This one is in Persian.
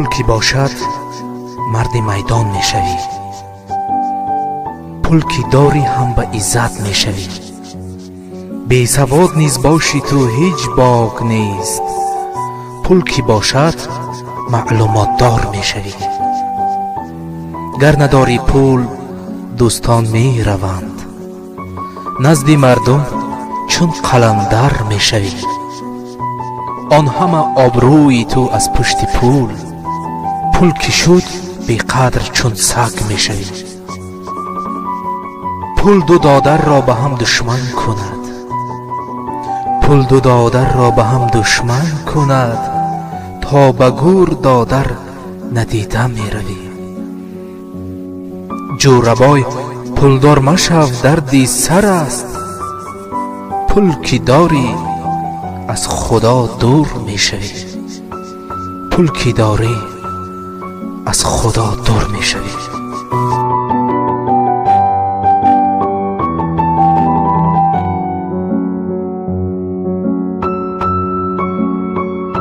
پول کی باشد مرد میدان میشوی، پول کی داری هم به عزت میشوی. بی سواد نیز باشی تو هیچ باک نیست، پول کی باشد معلومات دار میشوی. گر نداری پول دوستان می روند، نزد مردم چون قلندر میشوی. آن همه آبروی تو از پشت پول، پول کی شد بی قدر چون سگ میشوی. پول دو دادر را به هم دشمن کند، پول دو دادر را به هم دشمن کند. تا به گور دادر ندیده می روی. جوربای پولدار مشو دردی سر است، پول کی داری از خدا دور می شوی. پول کی داری از خدا دور می شوی.